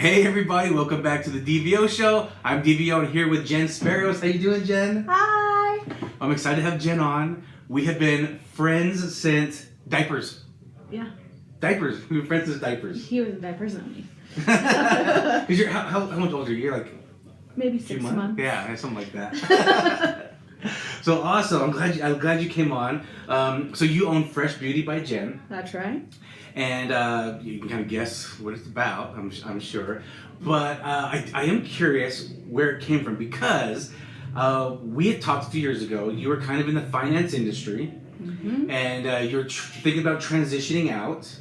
Hey everybody, welcome back to the DVO Show. I'm DVO and here with Jen Speros. How you doing, Jen? Hi. I'm excited to have Jen on. We have been friends since diapers. Yeah. Diapers. We were friends since diapers. He was in diapers, not me. Because you're how much older? You're like maybe 6 months. Yeah, something like that. So awesome! I'm glad you came on. So you own Fresh Beauty by Jen. That's right. And you can kind of guess what it's about, I'm sure. But I am curious where it came from because we had talked a few years ago. You were kind of in the finance industry, and you were thinking about transitioning out.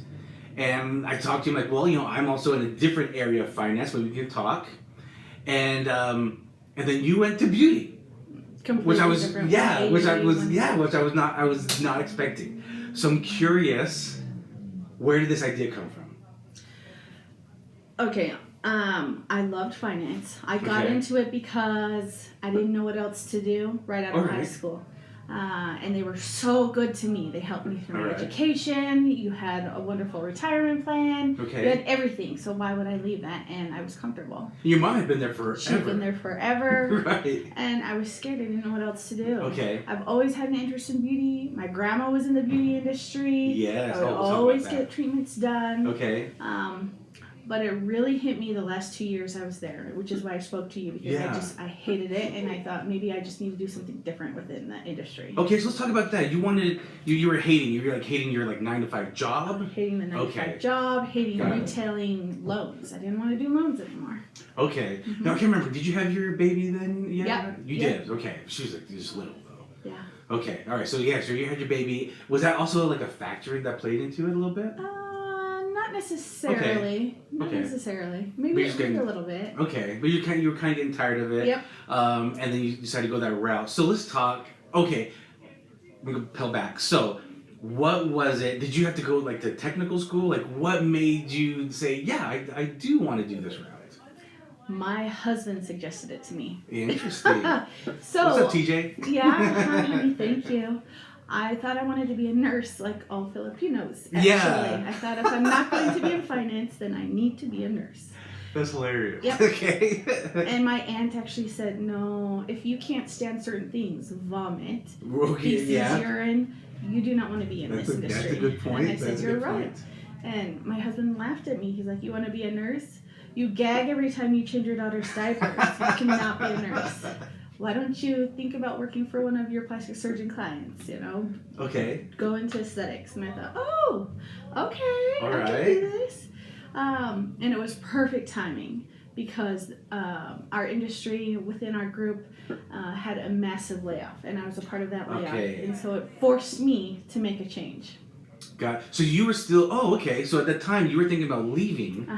And I talked to him like, well, I'm also in a different area of finance, but we can talk. And then you went to beauty, Completely which I was different. which I was not expecting. So I'm curious. Where did this idea come from? Okay, I loved finance. I got into it because I didn't know what else to do right out of high school. And they were so good to me. They helped me through my education. You had a wonderful retirement plan. You had everything. So why would I leave that? And I was comfortable. Your mom had been there forever. She'd been there forever. Right. And I was scared. I didn't know what else to do. Okay. I've always had an interest in beauty. My grandma was in the beauty industry. Yes. I would always get treatments done. Okay. But it really hit me the last 2 years I was there, which is why I spoke to you, because I hated it, and I thought maybe I just need to do something different within the industry. Okay, so let's talk about that. You were hating your 9-to-5 job? Hating the 9-to-5 job, hating retailing loans. I didn't want to do loans anymore. Okay. Now I can't remember, did you have your baby then? Yeah. You did? Okay. She was like just little though. Yeah. Okay, alright, so you had your baby. Was that also like a factor that played into it a little bit? Not necessarily. Not necessarily. Maybe a little bit. Okay, but you were kind of getting tired of it. Yep. And then you decided to go that route. So let's talk. Okay, we're gonna peel back. So, what was it? Did you have to go like to technical school? Like, what made you say, yeah, I do want to do this route? My husband suggested it to me. Interesting. So. What's up, TJ? Yeah, honey, thank you. I thought I wanted to be a nurse like all Filipinos, actually. Yeah. I thought if I'm not going to be in finance, then I need to be a nurse. That's hilarious. Yep. Okay. And my aunt actually said, no, if you can't stand certain things, vomit, feces, urine, you do not want to be in this industry. That's a good point. And I said, you're right. And my husband laughed at me. He's like, you want to be a nurse? You gag every time you change your daughter's diapers. You cannot be a nurse. Why don't you think about working for one of your plastic surgeon clients, Okay. Go into aesthetics. And I thought, oh, okay, All I right. can do this. And it was perfect timing because our industry within our group had a massive layoff, and I was a part of that layoff. Okay. And so it forced me to make a change. So you were still, so at that time you were thinking about leaving,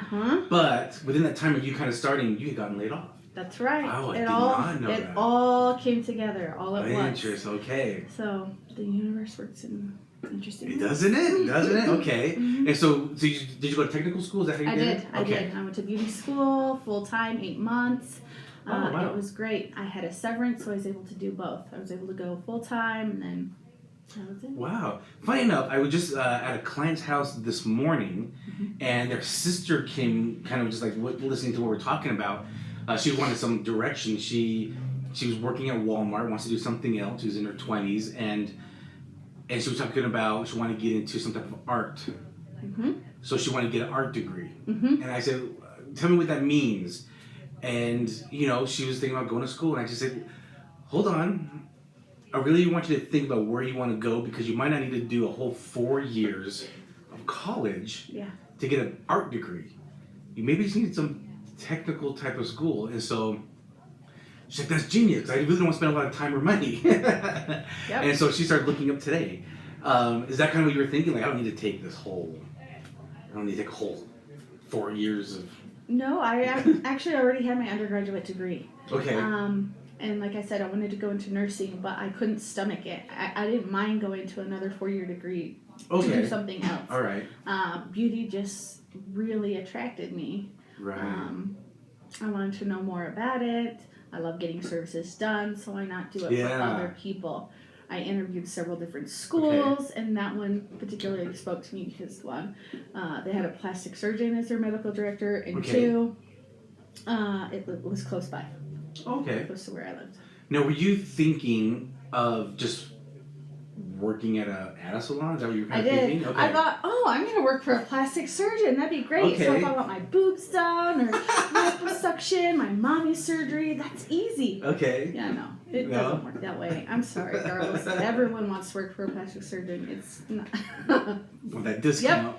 but within that time of you kind of starting, you had gotten laid off. That's right. Oh, I did not know that. It all came together all at once. Interesting. Okay. So the universe works in interesting ways. Doesn't it? Okay. And so did you go to technical school? Is that how you did it? I did. I went to beauty school full time, 8 months. Wow. It was great. I had a severance, so I was able to do both. I was able to go full time, and then that was it. Wow. Funny enough, I was just at a client's house this morning, and their sister came kind of just like listening to what we're talking about. She wanted some direction. She was working at Walmart, wants to do something else. She was in her 20s, and she was talking about she wanted to get into some type of art. So she wanted to get an art degree. And I said, tell me what that means. And, she was thinking about going to school, and I just said, hold on. I really want you to think about where you want to go because you might not need to do a whole 4 years of college to get an art degree. You maybe just need some technical type of school. And so she's like, that's genius. I really don't want to spend a lot of time or money. And so she started looking up today. Is that kind of what you were thinking? Like, I don't need to take a whole 4 years of... No, I actually already had my undergraduate degree. Okay. And like I said, I wanted to go into nursing, but I couldn't stomach it. I didn't mind going to another 4-year degree to do something else. All right. Beauty just really attracted me. Right. I wanted to know more about it. I love getting services done, so why not do it for other people? I interviewed several different schools, and that one particularly spoke to me because one, they had a plastic surgeon as their medical director, and two, It was close by. Okay. Close to where I lived. Now, were you thinking of just working at a salon? Is that what you were kind of thinking? Okay. I thought, I'm going to work for a plastic surgeon. That'd be great. Okay. So if I want my boobs done or liposuction, my mommy surgery, that's easy. Okay. Yeah, no. It doesn't work that way. I'm sorry, girls. Everyone wants to work for a plastic surgeon. It's not. With that discount.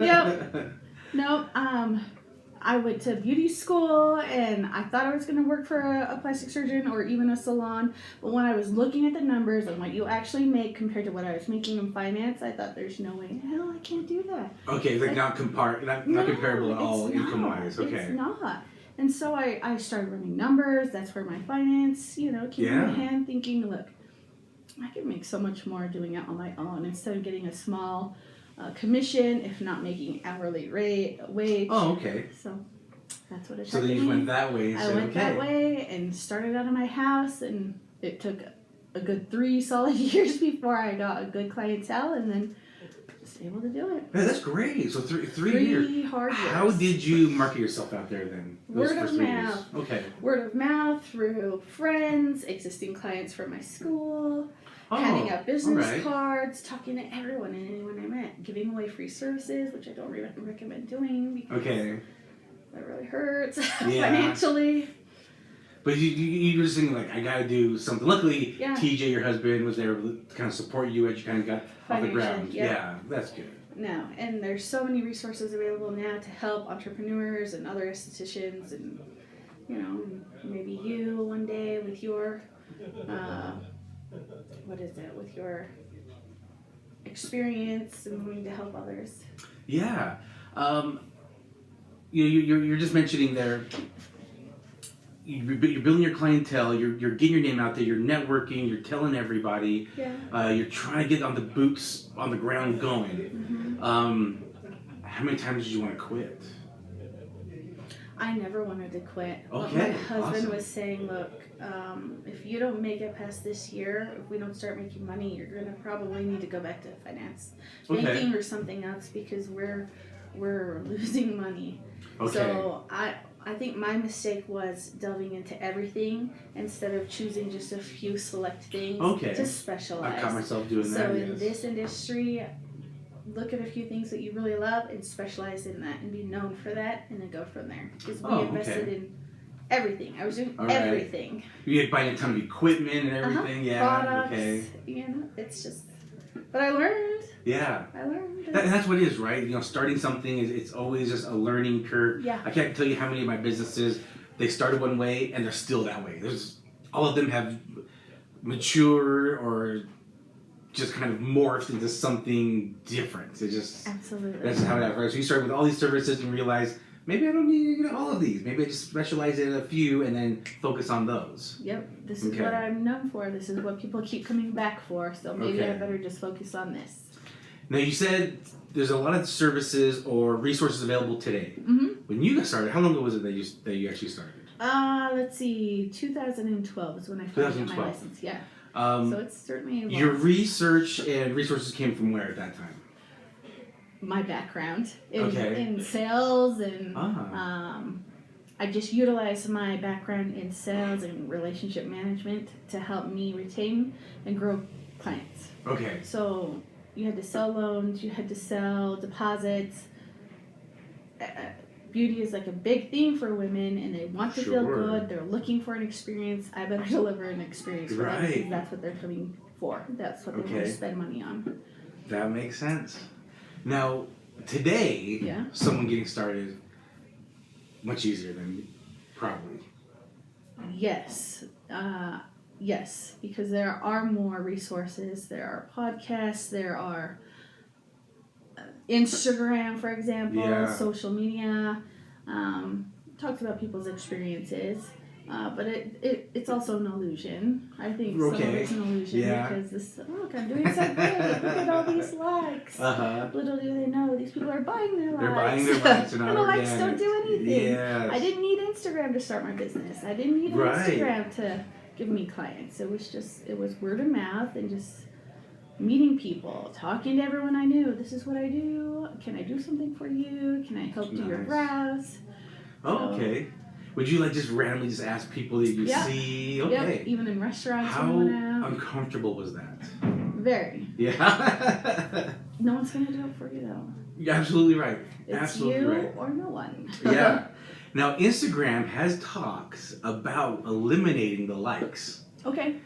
Yep. No, I went to beauty school and I thought I was going to work for a plastic surgeon or even a salon. But when I was looking at the numbers and what you actually make compared to what I was making in finance, I thought there's no way, hell, I can't do that. Okay, like not comparable at all income-wise. Okay. It's not. And so I started running numbers. That's where my finance, came in hand, thinking, look, I can make so much more doing it on my own instead of getting a small commission, if not making hourly wage. Oh, okay. So that's what it took. So then you went that way. I went that way and started out of my house, and it took a good 3 solid years before I got a good clientele, and then was able to do it. Yeah, that's great. So three years. 3 hard years. How did you market yourself out there then? Word of mouth. Okay. Word of mouth through friends, existing clients from my school. Handing out business cards, talking to everyone and anyone I met, giving away free services, which I don't recommend doing because that really hurts financially. But you were just thinking, like, I gotta do something. Luckily, Yeah. TJ, your husband, was there to kind of support you as you kind of got off the ground. Yeah, that's good. No, and there's so many resources available now to help entrepreneurs and other estheticians, and maybe you one day with your with your experience and wanting to help others. Yeah. You're just mentioning there, you're building your clientele, you're getting your name out there, you're networking, you're telling everybody, you're trying to get on the boots on the ground going. Mm-hmm. How many times did you want to quit? I never wanted to quit. Okay, my husband awesome. was saying, look, if you don't make it past this year, if we don't start making money, you're going to probably need to go back to finance, banking or something else, because we're losing money. Okay. So I think my mistake was delving into everything instead of choosing just a few select things to specialize. I caught myself doing that. So in this industry, look at a few things that you really love and specialize in that and be known for that, and then go from there. Because we invested in everything. I was doing everything. You had buying a ton of equipment and everything. Yeah. Products, okay. It's just. But I learned. Yeah. I learned. That's what it is, right? Starting something it's always just a learning curve. Yeah. I can't tell you how many of my businesses, they started one way and they're still that way. All of them have matured or just kind of morphed into something different. It just absolutely. That's how it happens. So you start with all these services and realize maybe I don't need all of these. Maybe I just specialize in a few and then focus on those. Yep. This is what I'm known for. This is what people keep coming back for. So maybe I better just focus on this. Now you said there's a lot of services or resources available today. Mm-hmm. When you got started, how long ago was it that you actually started? Let's see, 2012 is when I finally got my license. Yeah. So it's certainly evolved. Your research and resources came from where at that time? My background in sales and I just utilized my background in sales and relationship management to help me retain and grow clients. Okay. So you had to sell loans, you had to sell deposits. Beauty is like a big thing for women, and they want to feel good. They're looking for an experience. I better deliver an experience for them because that's what they're coming for. That's what they want to spend money on. That makes sense. Now, today, someone getting started, much easier than probably. Yes. Yes, because there are more resources. There are podcasts. There are Instagram, for example, social media. Talks about people's experiences. But it's also an illusion. I think some of it's an illusion because look, I'm doing so good. Look at all these likes. Little do they know, these people are buying their likes. They're buying their likes and the likes don't do anything. Yes. I didn't need Instagram to start my business. I didn't need Instagram to give me clients. It was word of mouth and just meeting people, talking to everyone I knew. This is what I do. Can I do something for you? Can I help do your brows? Okay. Would you like just randomly just ask people that you see? Okay. Yep. Even in restaurants. How uncomfortable was that? Very. Yeah. No one's gonna do it for you though. You're absolutely right. It's absolutely you right. or no one. Yeah. Now Instagram has talks about eliminating the likes. Okay.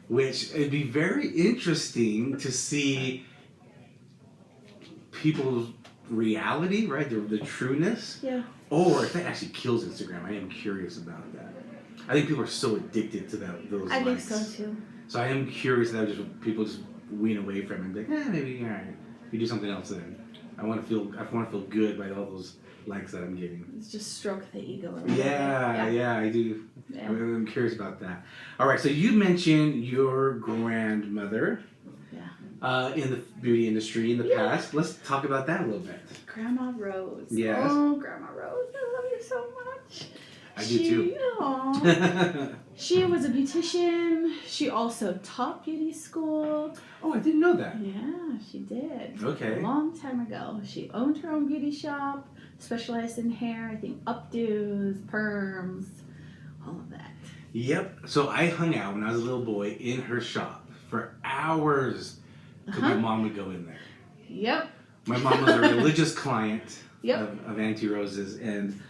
Which it'd be very interesting to see people's reality, right? The trueness. Yeah. Or if that actually kills Instagram. I am curious about that. I think people are so addicted to those likes. I think so too. So I am curious that people just wean away from it and be like, maybe all right, you do something else then. I want to feel good by all those likes that I'm getting. It's just stroke the ego a little Yeah, I do. Yeah. I'm curious about that. All right, so you mentioned your grandmother in the beauty industry in the past. Let's talk about that a little bit. Grandma Rose. Yes. Oh, Grandma Rose, I love you so much. I do too. Aww. She was a beautician. She also taught beauty school. Oh, I didn't know that. Yeah, she did. Okay. A long time ago. She owned her own beauty shop, specialized in hair, I think updos, perms, all of that. Yep. So I hung out when I was a little boy in her shop for hours because my mom would go in there. Yep. My mom was a religious client Yep. of Auntie Rose's, and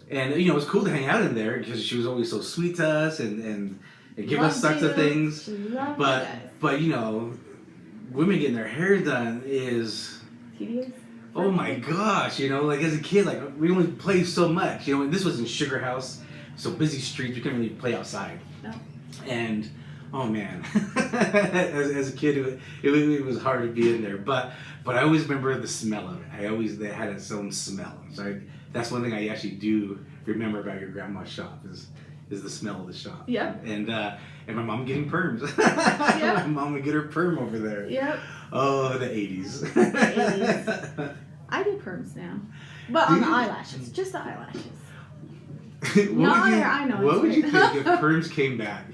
it was cool to hang out in there because she was always so sweet to us and give us sorts of things. She loved But us. Women getting their hair done is Tedious. oh my gosh, like as a kid, like we only played so much. And this was in Sugar House, so busy streets, we couldn't really play outside. No. And oh man, as a kid, it was hard to be in there. But I always remember the smell of it. They had its own smell. So that's one thing I actually do remember about your grandma's shop is the smell of the shop. Yep. And my mom getting perms. Yep. My mom would get her perm over there. Yep. Oh, the 80s. The 80s. I do perms now. But on the eyelashes. Just the eyelashes. What would you think if perms came back?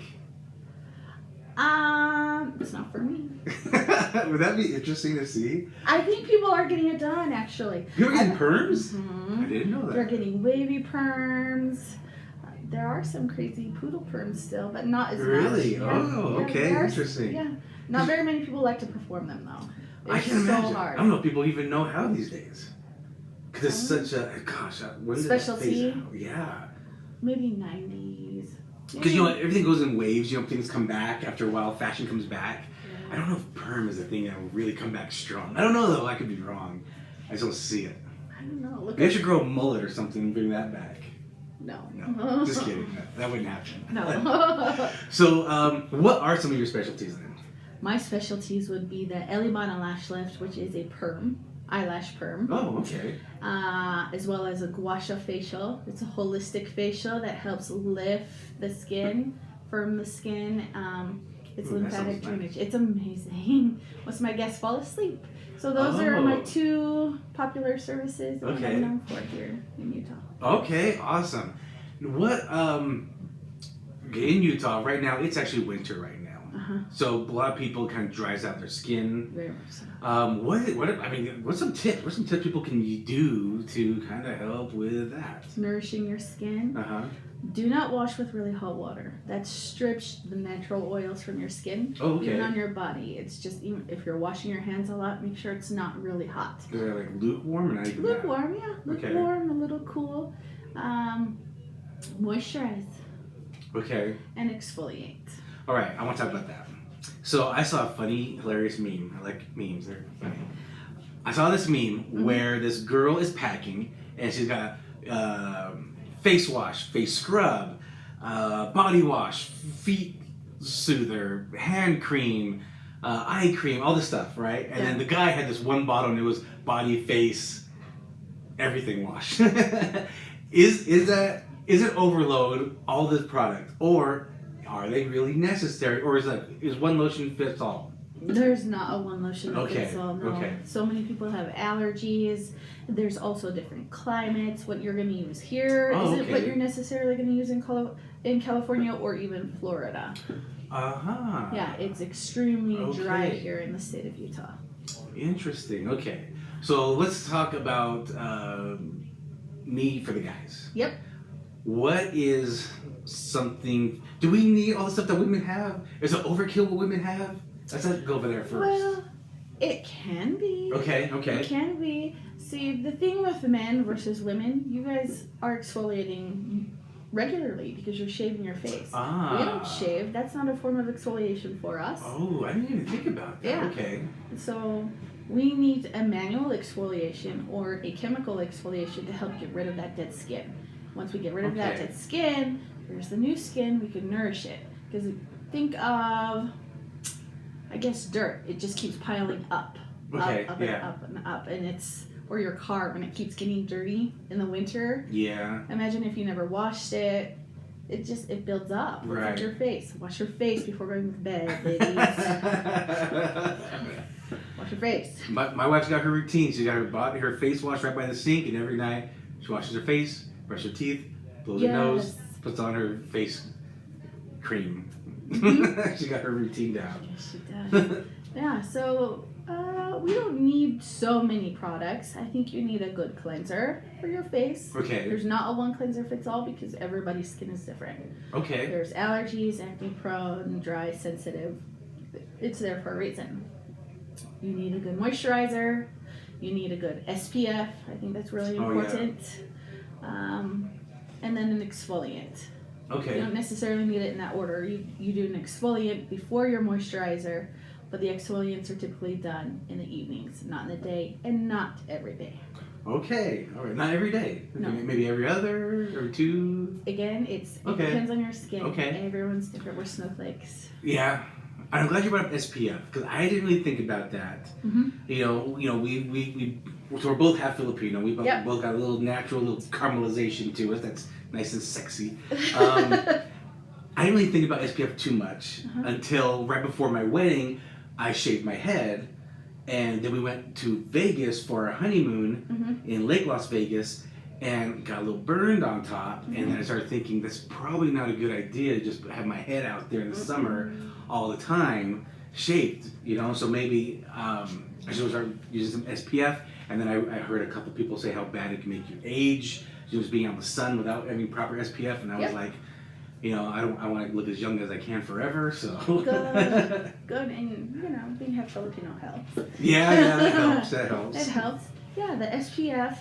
It's not for me. Would that be interesting to see? I think people are getting it done, actually. People are getting perms? Mm-hmm. I didn't know that. They're getting wavy perms. There are some crazy poodle perms still, but not as much. Really? Yeah. Oh, Yeah, okay. there are- Interesting. Yeah. Not very many people like to perform them, though. I It's can imagine. so hard. I don't know if people even know how these days. Because it's such a, when did that Specialty? phase out? Yeah. Maybe 90s. Because, everything goes in waves. Things come back after a while. Fashion comes back. I don't know if perm is a thing that will really come back strong. I don't know, though. I could be wrong. I just don't see it. I don't know. Maybe I should grow a mullet or something and bring that back. No. No, just kidding. No, that wouldn't happen. No. So, what are some of your specialties then? My specialties would be the Elibana Lash Lift, which is a perm, eyelash perm. Oh, okay. As well as a gua sha facial. It's a holistic facial that helps lift the skin, firm the skin. It's lymphatic drainage. Nice. It's amazing. Most of my guests fall asleep. So those are my two popular services that I'm known for here in Utah. Okay, awesome. What in Utah right now? It's actually winter right now. So a lot of people kind of dries out their skin. Very much so. What's some tips? What some tips people can do to kind of help with that? Nourishing your skin. Do not wash with really hot water. That strips the natural oils from your skin. Oh, okay. Even on your body. It's just, even if you're washing your hands a lot, make sure it's not really hot. Is it like lukewarm or not even lukewarm, yeah. Lukewarm, a little cool. Moisturize. Okay. And exfoliate. All right, I want to talk about that. So I saw a funny, hilarious meme. I like memes, they're funny. I saw this meme where this girl is packing and she's got face wash, face scrub, body wash, feet soother, hand cream, eye cream, all this stuff, right? And then the guy had this one bottle and it was body, face, everything wash. Is it overload, all this product? Or are they really necessary? Or is one lotion fits all? There's not a one lotion that fits all, no. Okay. So many people have allergies. There's also different climates. What you're going to use here isn't what you're necessarily going to use in California or even Florida. Yeah, it's extremely dry here in the state of Utah. Interesting. Okay. So let's talk about me for the guys. Yep. what is something? Do we need all the stuff that women have? Is it overkill what women have? Let's go over there first. Well, it can be. Okay. It can be. See, the thing with men versus women, you guys are exfoliating regularly because you're shaving your face. We don't shave. That's not a form of exfoliation for us. Oh, I didn't even think about that. Yeah. Okay. So we need a manual exfoliation or a chemical exfoliation to help get rid of that dead skin. Once we get rid of that dead skin, there's the new skin, we can nourish it. Because think of, I guess, dirt. It just keeps piling up. Okay. Up and up and up. And it's, or your car when it keeps getting dirty in the winter. Yeah. Imagine if you never washed it. It builds up. Look at your face. Wash your face before going to bed, ladies. Wash your face. My wife's got her routine. She's got her face wash right by the sink, and every night she washes her face, brushes her teeth, blows her nose, puts on her face cream. Mm-hmm. She got her routine down. Yes, she does. Yeah, so we don't need so many products. I think you need a good cleanser for your face. Okay. There's not a one cleanser fits all because everybody's skin is different. Okay. There's allergies, acne prone, dry, sensitive. It's there for a reason. You need a good moisturizer. You need a good SPF. I think that's really important. And then an exfoliant. Okay. You don't necessarily need it in that order. You do an exfoliant before your moisturizer, but the exfoliants are typically done in the evenings, not in the day, and not every day. Okay. All right. Not every day. No. Maybe every other or two. Again, it depends on your skin. Okay. Everyone's different. We're snowflakes. Yeah. I'm glad you brought up SPF because I didn't really think about that. Mm-hmm. You know, so we're both half Filipino. We both got a little natural, little caramelization to us. That's nice and sexy. I didn't really think about SPF too much until right before my wedding. I shaved my head, and then we went to Vegas for our honeymoon in Lake Las Vegas, and got a little burned on top. And then I started thinking that's probably not a good idea to just have my head out there in the summer all the time, shaved. You know, so maybe I should start using some SPF. And then I heard a couple people say how bad it can make you age, just being out in the sun without any proper SPF. And I was like, you know, I want to look as young as I can forever, so. Good, and you know, being half Filipino helps. Yeah, that helps. It helps. Yeah, the SPF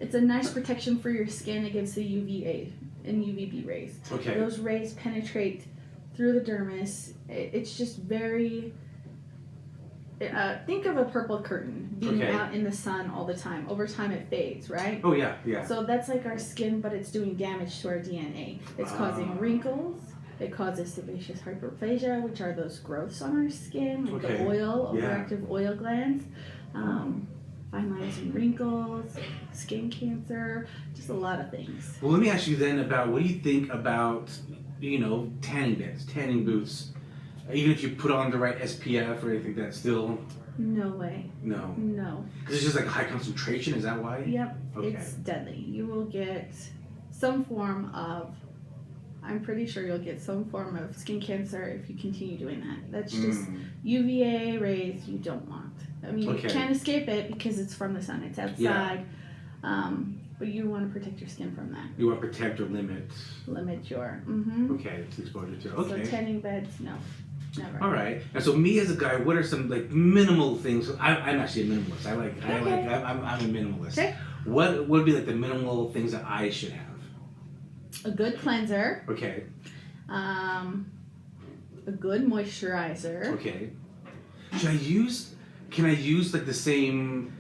it's a nice protection for your skin against the UVA and UVB rays. Okay. Those rays penetrate through the dermis. It's just very. Think of a purple curtain being out in the sun all the time. Over time it fades, right? Oh, yeah, yeah. So that's like our skin, but it's doing damage to our DNA. It's causing wrinkles. It causes sebaceous hyperplasia, which are those growths on our skin, like the oil, overactive oil glands. Fine lines and wrinkles, skin cancer, just a lot of things. Well, let me ask you then about what do you think about, you know, tanning beds, tanning booths? Even if you put on the right SPF or anything, that's still... No way. No. No. Because it's just like high concentration, is that why? Yep. Okay. It's deadly. You will get some form of... I'm pretty sure you'll get some form of skin cancer if you continue doing that. That's just UVA rays you don't want. I mean, you can't escape it because it's from the sun. It's outside. Yeah. But you want to protect your skin from that. You want to protect or limit? Limit your... Okay, it's exposure to... Okay. So tanning beds, no. Never. All right. And so me as a guy, what are some like minimal things? I'm actually a minimalist. I'm a minimalist. Okay. What would be like the minimal things that I should have? A good cleanser. Okay. A good moisturizer. Okay. Can I use like the same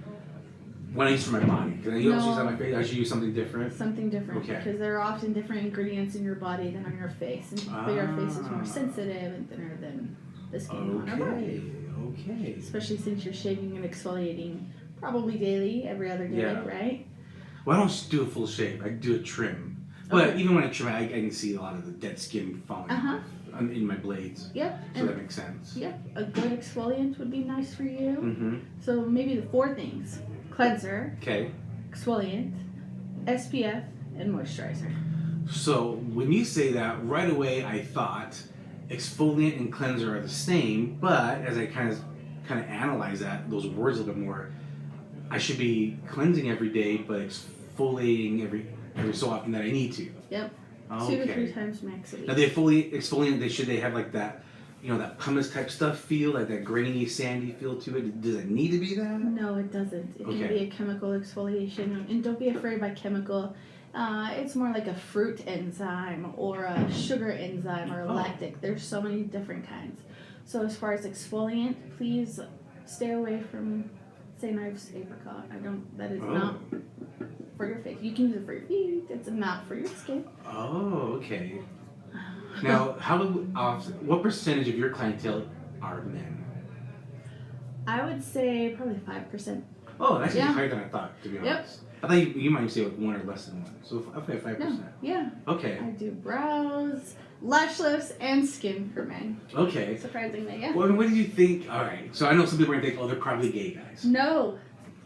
one I use for my body? Can I use on my face? I should use something different? Something different. Okay. Because there are often different ingredients in your body than on your face. And your face is more sensitive and thinner than the skin on our body. Okay. Especially since you're shaving and exfoliating probably daily, every other day, right? Well, I don't do a full shave. I do a trim. But even when I trim, I can see a lot of the dead skin falling off in my blades. Yep. So that makes sense. Yep. A good exfoliant would be nice for you. So maybe the 4 things. Cleanser. Okay. Exfoliant. SPF. And moisturizer. So when you say that, right away I thought exfoliant and cleanser are the same, but as I kind of analyze that, those words a little bit more, I should be cleansing every day, but exfoliating every so often that I need to. Yep. Okay. 2 to 3 times max a week. Now the exfoliant, should they have like that, that pumice type stuff feel, like that grainy, sandy feel to it? Does it need to be that? No, it doesn't. It can be a chemical exfoliation, and don't be afraid by chemical. It's more like a fruit enzyme or a sugar enzyme or a lactic. There's so many different kinds. So as far as exfoliant, please stay away from St. Ives apricot. That is not for your face. You can use it for your feet. It's not for your skin. Oh, okay. Now, what percentage of your clientele are men? I would say probably 5%. Oh, that's even higher than I thought, to be honest. I thought you might say like 1 or less than 1. So okay, 5%. No, yeah. Okay. I do brows, lash lifts, and skin for men. Okay. Surprisingly, yeah. Well, what do you think? All right. So I know some people are going to think, they're probably gay guys. No.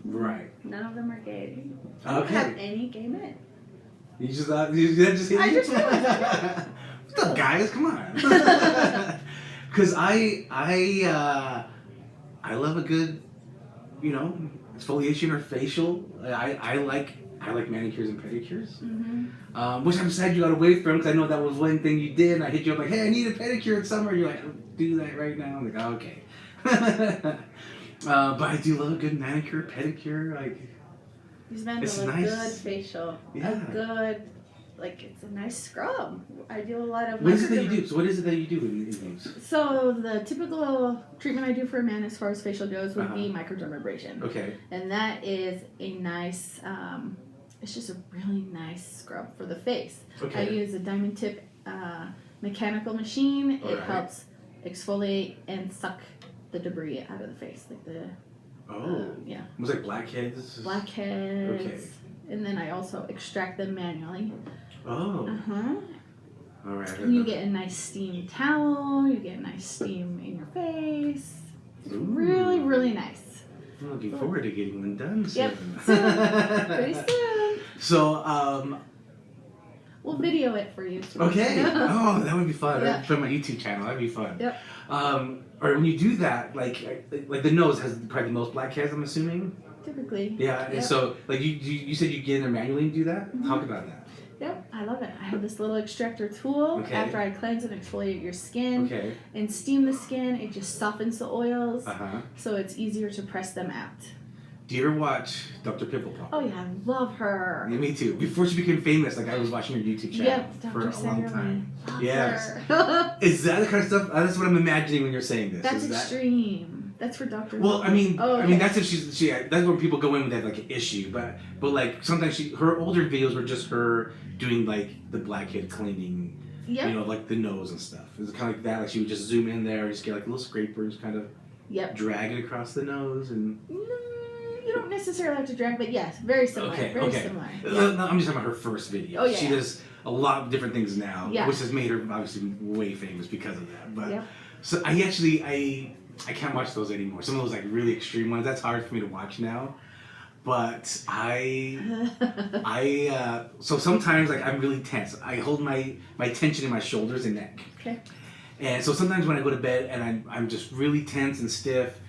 Right. None of them are gay. I don't have any gay men. You just thought, you just hit me? I just realized. What's up, guys? Come on. Because I love a good, exfoliation or facial. I like manicures and pedicures. Mm-hmm. Which I'm sad you got away from, because I know that was one thing you did. And I hit you up like, hey, I need a pedicure in summer. You're like, I'll do that right now. I'm like, oh, okay. But I do love a good manicure, pedicure. Like, these men it's love nice. a good facial. Yeah. A good, it's a nice scrub. I do a lot of. What is it that you do? So what is it that you do in these? So the typical treatment I do for a man as far as facial goes would be microdermabrasion. Okay. And that is a nice, it's just a really nice scrub for the face. Okay. I use a diamond tip mechanical machine. All It right. helps exfoliate and suck the debris out of the face, like the yeah, It was like blackheads. blackheads. Okay. And then I also extract them manually. Oh. All right. And you get a nice steam towel. You get a nice steam in your face. It's really, really nice. I'm looking forward to getting one done soon. Yep, soon. Pretty soon. So, we'll video it for you. okay. Oh, that would be fun. Yeah. I'd put my YouTube channel. That'd be fun. Yep. Or when you do that, like the nose has probably the most blackheads, I'm assuming. Typically. Yeah. And so, like you said, you get in there manually and do that. Mm-hmm. Talk about that. Yep, I love it. I have this little extractor tool. Okay. After I cleanse and exfoliate your skin Okay. and steam the skin, it just softens the oils, so it's easier to press them out. Do you ever watch Dr. Pimple Popper? Oh yeah, I love her. Yeah, me too. Before she became famous, like I was watching her YouTube channel Yep, for Dr. a long time. Love Yes. her. Is that the kind of stuff? That's what I'm imagining when you're saying this. That's Is that, extreme. That's for Dr. well, I mean, Oh, okay. I mean that's if she. That's where people go in with that like issue. But like sometimes her older videos were just her doing like the blackhead cleaning. Yep. Like the nose and stuff. It's kind of like that. Like she would just zoom in there, and just get like little scrapers, kind of. Yep. Drag it across the nose and. You don't necessarily have to drag, but yes, very similar. Okay. Very Okay. similar. No, I'm just talking about her first video. Oh, yeah, She does a lot of different things now, Yeah. which has made her obviously way famous because of that. But Yep. so I can't watch those anymore. Some of those like really extreme ones. That's hard for me to watch now. But so sometimes like I'm really tense. I hold my tension in my shoulders and neck. Okay. And so sometimes when I go to bed and I'm just really tense and stiff,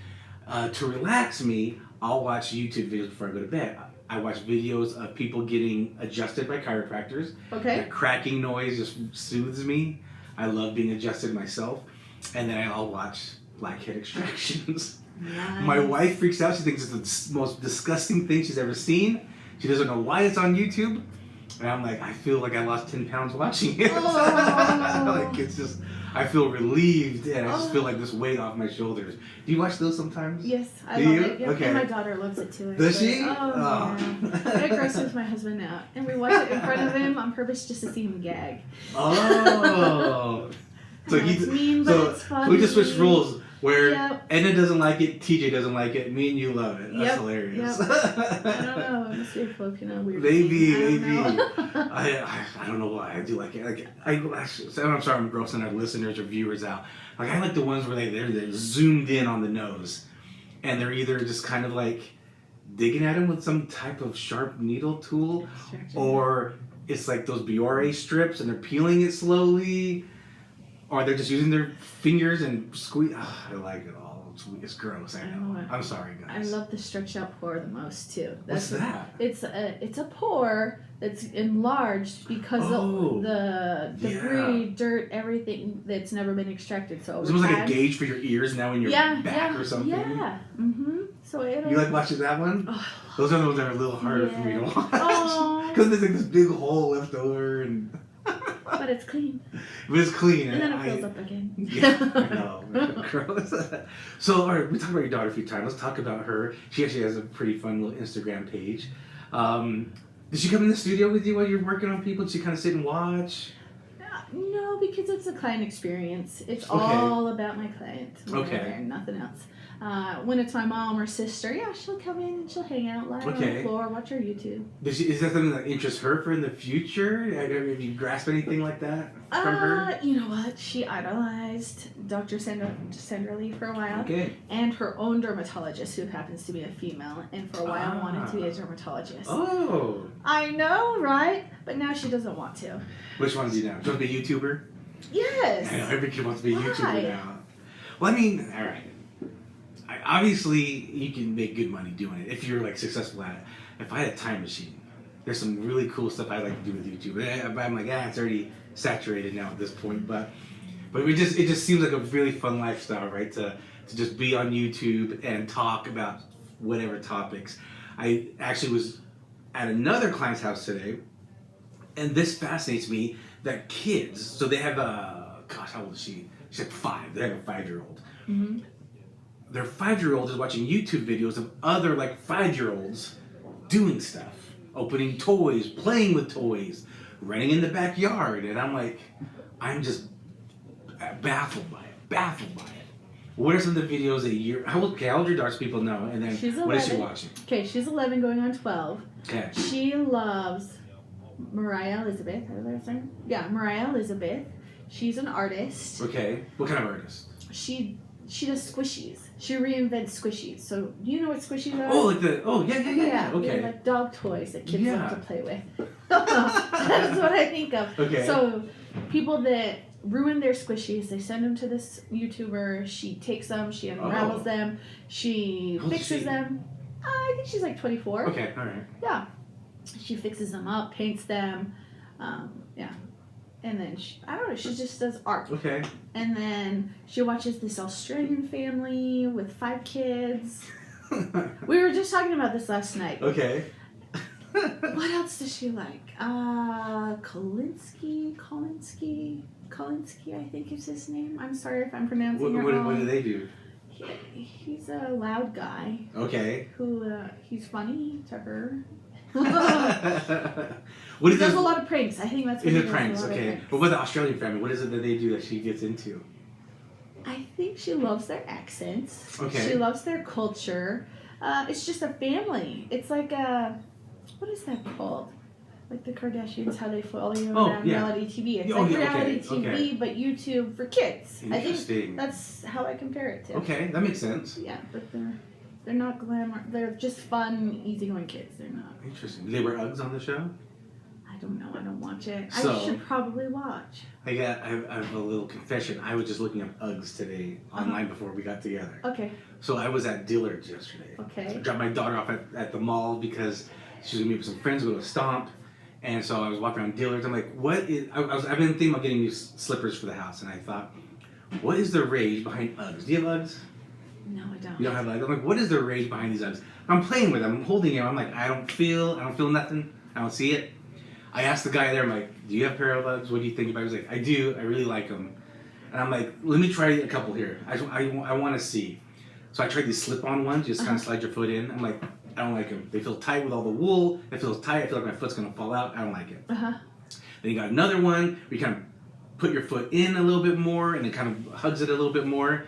to relax me, I'll watch YouTube videos before I go to bed. I watch videos of people getting adjusted by chiropractors. Okay. That cracking noise just soothes me. I love being adjusted myself. And then I'll watch blackhead extractions. Nice. My wife freaks out. She thinks it's the most disgusting thing she's ever seen. She doesn't know why it's on YouTube. And I'm like, I feel like I lost 10 pounds watching it. Oh. Like it's just, I feel relieved and I just feel like this weight off my shoulders. Do you watch those sometimes? Yes, I Do love you? it. Yep. Okay. And my daughter loves it too. Does actually. she? Oh, yeah. It grosses my husband out. And we watch it in front of him on purpose just to see him gag. Oh. So It's mean, but it's funny. we just switched rules where Yep. Edna doesn't like it, TJ doesn't like it, me and you love it. That's Yep. hilarious. Yep. I don't know. It must be a folklore weird. Maybe. I I don't know why I do like it. Like I'm sorry, I'm grossing our listeners or viewers out. Like I like the ones where they're zoomed in on the nose, and they're either just kind of like digging at him with some type of sharp needle tool, or it's like those Biore strips and they're peeling it slowly, or they're just using their fingers and squeeze. I like it all. it's gross. I know. I'm sorry, guys. I love the stretch out pore the most too. What's that? It's a pore that's enlarged because of the debris, dirt, everything that's never been extracted. So it was like a gauge for your ears now in your back or something. Yeah. So you like watching that one? Oh, those are the ones that are a little harder for me to watch because there's like this big hole left over and. But it's clean. But it's clean. And then it fills up again. Yeah, I know. Gross. So, all right, we talked about your daughter a few times. Let's talk about her. She actually has a pretty fun little Instagram page. Did she come in the studio with you while you're working on people? Did she kind of sit and watch? No, because it's a client experience. It's all about my client. Nothing else. When it's my mom or sister, she'll come in and she'll hang out, lie on the floor, watch her YouTube. Is that something that interests her for in the future? Have you grasped anything like that from her? You know what? She idolized Dr. Sandra Lee for a while. And her own dermatologist, who happens to be a female, and for a while wanted to be a dermatologist. Oh. I know, right? But now she doesn't want to. Which one do you now? Do you want to be a YouTuber? Yes. I know, every kid wants to be a YouTuber now. Well, I mean, all right. Obviously, you can make good money doing it if you're like successful at it. If I had a time machine, there's some really cool stuff I like to do with YouTube. I'm like, it's already saturated now at this point. But it just seems like a really fun lifestyle, right? To just be on YouTube and talk about whatever topics. I actually was at another client's house today, and this fascinates me that kids. So they have how old is she? She's like 5. They have a 5-year-old. Mm-hmm. Their 5-year-old is watching YouTube videos of other like 5-year-olds doing stuff, opening toys, playing with toys, running in the backyard, and I'm just baffled by it. What are some of the videos that you're? How old are your daughters? People know, and then what is she watching? Okay, she's 11, going on 12. Okay. She loves Mariah Elizabeth. Yeah, Mariah Elizabeth. She's an artist. Okay. What kind of artist? She does squishies. She reinvents squishies. So, do you know what squishies are? Yeah. Okay. They're like dog toys that kids love to play with. That's what I think of. Okay. So, people that ruin their squishies, they send them to this YouTuber. She takes them, she unravels them, she fixes them. I think she's like 24. Okay, all right. Yeah. She fixes them up, paints them. And then, she just does art. Okay. And then she watches this Australian family with 5 kids. We were just talking about this last night. Okay. What else does she like? Kolinsky, I think is his name. I'm sorry if I'm pronouncing it wrong. What do they do? He's a loud guy. Okay. Who, he's funny to her. He does a lot of pranks. I think that's what he does. Pranks, okay. But with the Australian family, what is it that they do that she gets into? I think she loves their accents. Okay. She loves their culture. It's just a family. It's like what is that called? Like the Kardashians, how they follow you around reality TV. It's like reality TV, but YouTube for kids. I think that's how I compare it to. Okay, that makes sense. Yeah, but they're not glamour. They're just fun, easygoing kids. They're not. Interesting. Do they wear Uggs on the show? I don't know. I don't watch it. So, I should probably watch. I have a little confession. I was just looking up Uggs today online before we got together. Okay. So I was at Dillard's yesterday. Okay. So I dropped my daughter off at the mall because she was gonna meet with some friends, go to a stomp. And so I was walking around Dillard's. I'm like, I've been thinking about getting new slippers for the house, and I thought, what is the rage behind Uggs? Do you have Uggs? No, I don't. You don't have Uggs? I'm like, what is the rage behind these Uggs? I'm playing with them. I'm holding them. I'm like, I don't feel nothing. I don't see it. I asked the guy there, I'm like, do you have a pair of Uggs? What do you think about it? He was like, I do. I really like them. And I'm like, let me try a couple here. I want to see. So I tried these slip-on ones. You just kind of slide your foot in. I'm like, I don't like them. They feel tight with all the wool. It feels tight. I feel like my foot's going to fall out. I don't like it. Then you got another one where you kind of put your foot in a little bit more and it kind of hugs it a little bit more.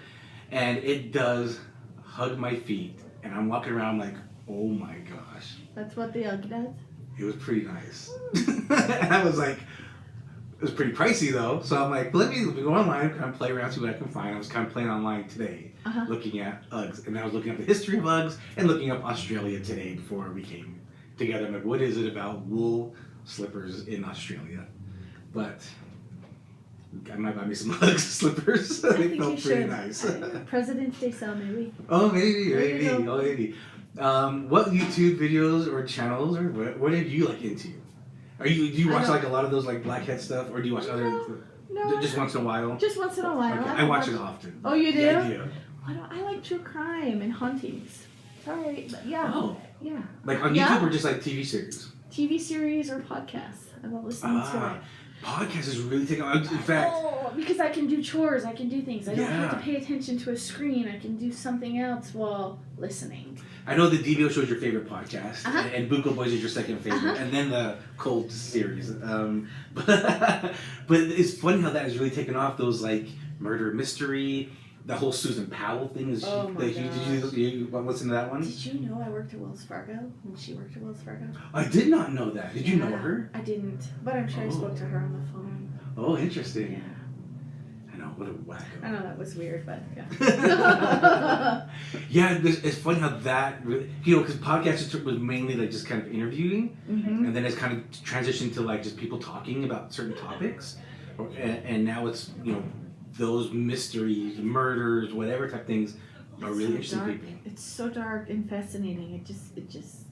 And it does hug my feet. And I'm walking around like, oh my gosh. That's what the Ugg does? It was pretty nice. And I was like, it was pretty pricey though. So I'm like, let me go online, kind of play around, see what I can find. I was kind of playing online today, looking at Uggs. And I was looking up the history of Uggs and looking up Australia today before we came together. I'm like, what is it about wool slippers in Australia? But I might buy me some Ugg slippers. They felt pretty nice. President's Day sale, maybe. Oh, maybe. Oh, maybe. What YouTube videos or channels or what did you like into? Do you watch like a lot of those like blackhead stuff, or do you watch other? No. Just once in a while. Just once in a while. Okay. I watch it often. Oh, you do? Yeah, I do. I like true crime and hauntings. Sorry, but yeah. Oh. Yeah. Like on YouTube or just like TV series? TV series or podcasts. I love listening to it. Podcast is really taking on. In fact, because I can do chores, I can do things. I don't have to pay attention to a screen. I can do something else while listening. I know the DVO Show is your favorite podcast, and Buko Boys is your second favorite, and then the Cold series. But it's funny how that has really taken off. Those like murder mystery, the whole Susan Powell thing is. Oh my gosh. Did you listen to that one? Did you know I worked at Wells Fargo when she worked at Wells Fargo? I did not know that. Did you know her? I didn't, but I'm sure I spoke to her on the phone. Oh, interesting. Yeah. I know, what a wacko. I know that was weird, but yeah. Yeah, it's funny how that really, because podcasts was mainly like just kind of interviewing, and then it's kind of transitioned to like just people talking about certain topics, and now it's those mysteries, murders, whatever type things are really interesting people. It's so dark and fascinating. It just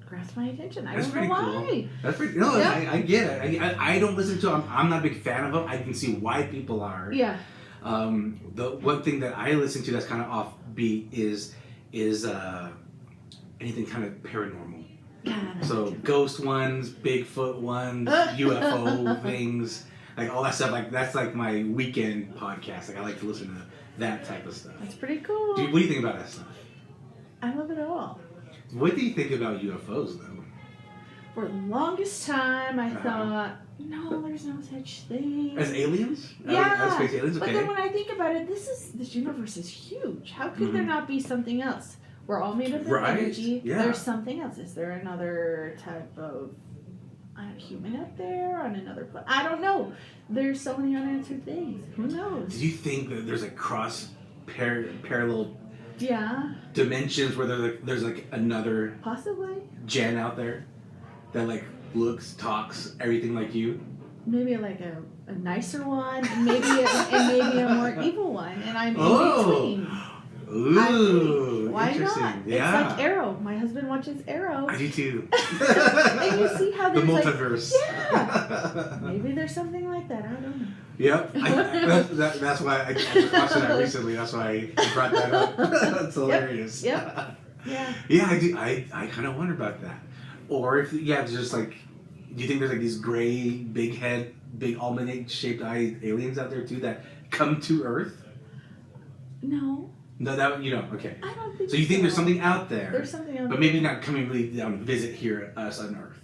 grabs my attention. I That's don't know why. Cool. That's pretty. No, yeah. I get it. I don't listen to them. I'm not a big fan of them. I can see why people are. Yeah. The one thing that I listen to that's kind of offbeat is anything kind of paranormal. Yeah. So ghost ones, Bigfoot ones, UFO things, like all that stuff. Like that's like my weekend podcast. Like I like to listen to that type of stuff. That's pretty cool. What do you think about that stuff? I love it all. What do you think about UFOs though? For the longest time, I thought, no, there's no such thing. As aliens? Yeah. As space aliens? Okay. But then when I think about it, this universe is huge. How could there not be something else? We're all made up of energy. Yeah. There's something else. Is there another type of human out there on another planet? I don't know. There's so many unanswered things. Who knows? Do you think that there's like parallel dimensions where there's like another possibly Jen out there that like looks, talks, everything like you? Maybe like a nicer one, and maybe a more evil one, and I'm in between. Ooh, why interesting. not? Yeah. It's like Arrow. My husband watches Arrow. I do too. And you see how the there's multiverse. Yeah. Maybe there's something like that. I don't know. Yep. That's why I just watched that recently. That's why I brought that up. That's hilarious. Yep. Yeah. Yeah, I do. I kind of wonder about that. Or if it's just like, do you think there's like these gray, big head, big almond shaped eye aliens out there too that come to Earth? No. No, that you don't. Okay. I don't think so. So you think there's something out there? There's something out there. But maybe not coming really down to visit here us on Earth.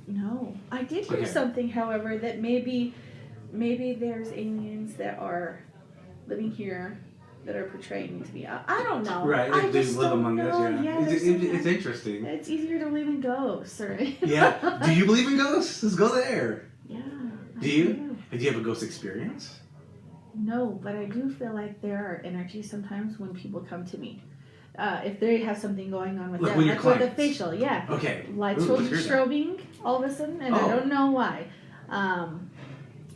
No. I did hear something, however, that maybe there's aliens that are living here that are portraying to be. I don't know. Right. I they just live don't among know. us. Yeah. It's interesting. It's easier to believe in ghosts, right? Yeah. Do you believe in ghosts? Let's go there. Yeah. Do you? Do you have a ghost experience? No, but I do feel like there are energies sometimes when people come to me. If they have something going on with them, like with the facial, Okay. Lights will be strobing all of a sudden, and I don't know why.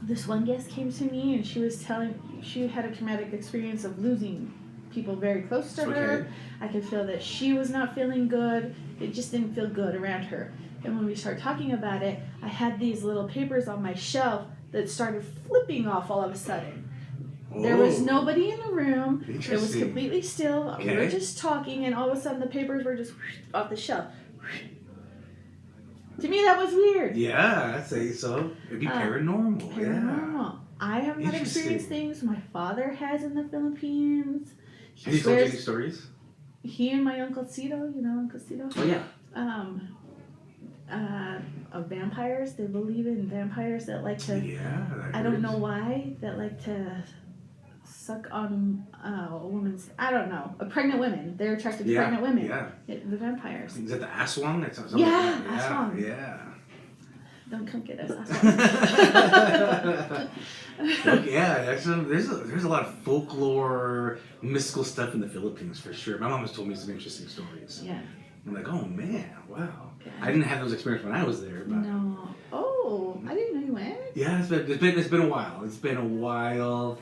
This one guest came to me, and she was telling she had a traumatic experience of losing people very close to her. I could feel that she was not feeling good. It just didn't feel good around her. And when we started talking about it, I had these little papers on my shelf that started flipping off all of a sudden. There was nobody in the room. It was completely still. We were just talking, and all of a sudden the papers were just off the shelf. To me, that was weird. Yeah, I'd say so. It'd be paranormal. Yeah. I have not experienced things my father has in the Philippines. Has he told you any stories? He and my Uncle Cito, you know Uncle Cito? Oh, yeah. Of vampires. They believe in vampires that like to... Yeah, I don't know why. That like to suck on a woman's... I don't know. Pregnant women. They're attracted to pregnant women. Yeah. The vampires. Is that the aswang? That's something yeah, like aswang. Yeah. Don't come get us. Okay, yeah, there's a lot of folklore, mystical stuff in the Philippines for sure. My mom has told me some interesting stories. Yeah. I'm like, oh man, wow. Yeah. I didn't have those experiences when I was there. But... No. Oh, I didn't know you went. Yeah, it's been a while. It's been a while.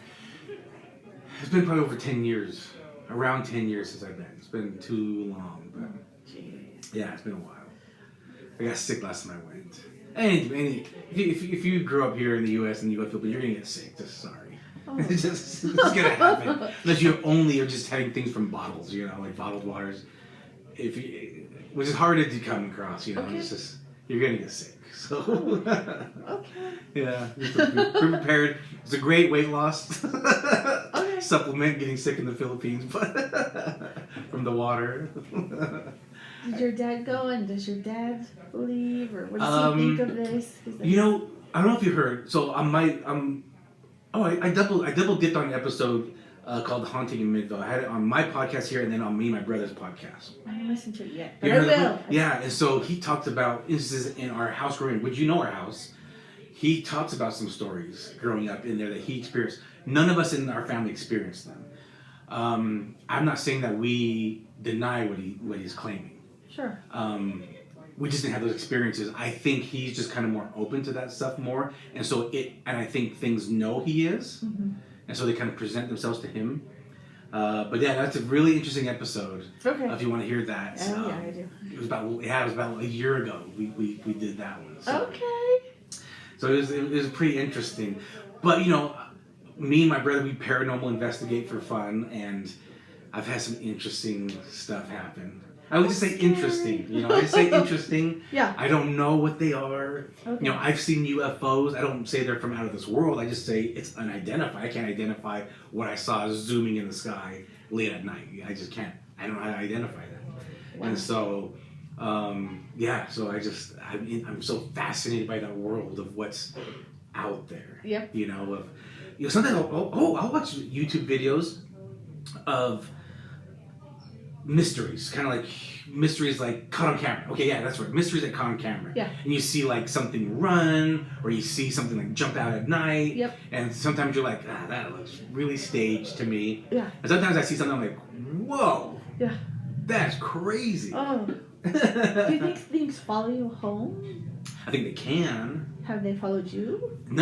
It's been probably over 10 years. Around 10 years since I've been. It's been too long, but yeah, it's been a while. I got sick last time I went. And if you grew up here in the U.S. and you go to Philippines, you're gonna get sick. Just sorry. Oh. it's gonna happen. Unless you only are just having things from bottles, like bottled waters. Which is hard to come across, Okay. It's just you're gonna get sick. So okay. Yeah, be prepared. It's a great weight loss Okay. supplement. Getting sick in the Philippines, but from the water. Did your dad go, and does your dad leave, or what does he think of this? I don't know if you heard. So I double dipped on an episode called "The Haunting in Midville." I had it on my podcast here, and then on me and my brother's podcast. I haven't listened to it yet, but I will. Yeah, and so he talked about instances in our house growing up. Would you know our house? He talks about some stories growing up in there that he experienced. None of us in our family experienced them. I'm not saying that we deny what he's claiming. Sure. We just didn't have those experiences. I think he's just kind of more open to that stuff more, and I think things know he is, and so they kind of present themselves to him. But yeah, that's a really interesting episode. Okay. If you want to hear that. Yeah, I do. It was about a year ago. We did that one. So. Okay. So it was pretty interesting, but me and my brother, we paranormal investigate for fun, and I've had some interesting stuff happen. I would just say interesting, I just say interesting. Yeah. I don't know what they are. Okay. I've seen UFOs. I don't say they're from out of this world. I just say it's unidentified. I can't identify what I saw zooming in the sky late at night. I just can't. I don't know how to identify that. Wow. And so, so I'm so fascinated by that world of what's out there. Yep. Sometimes I'll watch YouTube videos of mysteries, kind of like mysteries like caught on camera. Okay, yeah, that's right. Mysteries that caught on camera. Yeah. And you see like something run, or you see something like jump out at night. Yep. And sometimes you're like, that looks really staged to me. Yeah. And sometimes I see something I'm like, whoa. Yeah. That's crazy. Oh. Do you think things follow you home? I think they can. Have they followed you? I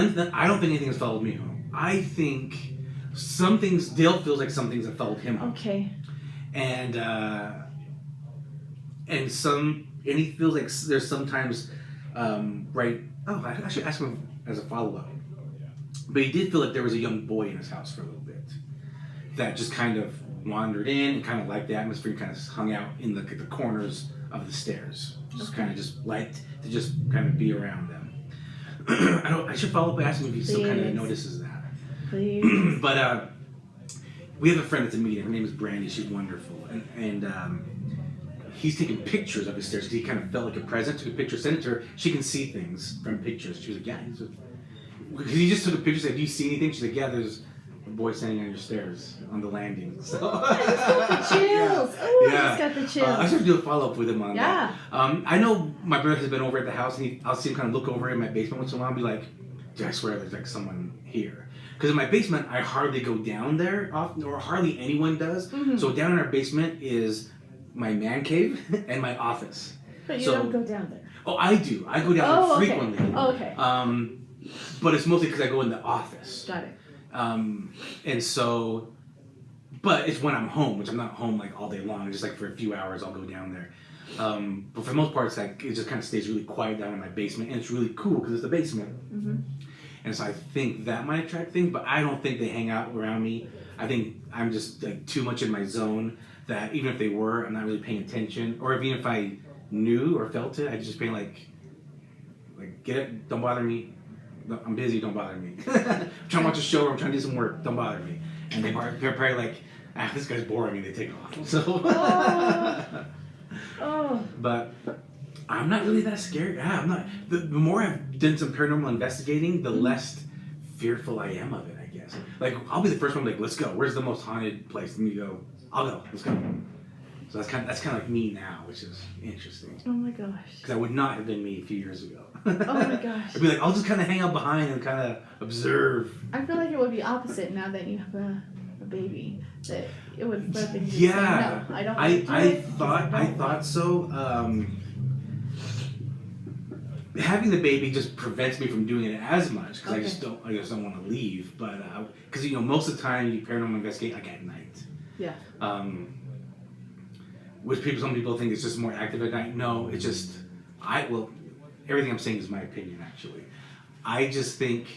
don't think anything has followed me home. I think some things, Dale feels like some things have followed him home. Okay. And he feels like there's sometimes right. Oh, I should ask him as a follow-up. But he did feel like there was a young boy in his house for a little bit that just kind of wandered in and kind of liked the atmosphere, and kind of hung out in the corners of the stairs. Just kind of just liked to just kind of be around them. I should follow up and ask him if he still kind of notices that. Please. But we have a friend that's a medium. Her name is Brandy. She's wonderful, and he's taking pictures of his stairs because he kind of felt like a present. Took a picture, sent it to her. She can see things from pictures. She was like, "Yeah." Because he just took a picture. Said, "Do you see anything?" She's like, "Yeah, there's a boy standing on your stairs on the landing." So I just got the chills. Oh, yeah. I just got the chills. I should do a follow up with him on that. I know my brother has been over at the house, and I'll see him kind of look over in my basement once in a while and be like, "Dude, I swear there's like someone here." Because in my basement, I hardly go down there often, or hardly anyone does. Mm-hmm. So down in our basement is my man cave and my office. But you don't go down there. Oh, I do. I go down there frequently. Okay. Oh, okay. But it's mostly because I go in the office. Got it. And so, but it's when I'm home, which I'm not home like all day long. Just like for a few hours, I'll go down there. But for the most part, it's like it just kind of stays really quiet down in my basement, and it's really cool because it's the basement. Mm-hmm. And so I think that might attract things, but I don't think they hang out around me. I think I'm just like too much in my zone that even if they were, I'm not really paying attention. Or even if I knew or felt it, I'd just be like get it, don't bother me. I'm busy, don't bother me. I'm trying to watch a show or I'm trying to do some work, don't bother me. And they're probably like, this guy's boring, and they take off. So, But I'm not really that scared. Yeah, I'm not. The more I've done some paranormal investigating, the less fearful I am of it, I guess. Like, I'll be the first one like, let's go. Where's the most haunted place? And you go, I'll go. Let's go. So that's kind of like me now, which is interesting. Oh my gosh. Because that would not have been me a few years ago. Oh my gosh. I'd be like, I'll just kind of hang out behind and kind of observe. I feel like it would be opposite now that you have a baby. That it would flip and yeah. Say, no, I don't. I thought so. having the baby just prevents me from doing it as much because Okay. I just don't want to leave. But because most of the time you paranormal investigate like at night. Yeah. Which some people think it's just more active at night. No, it's just everything I'm saying is my opinion actually. I just think,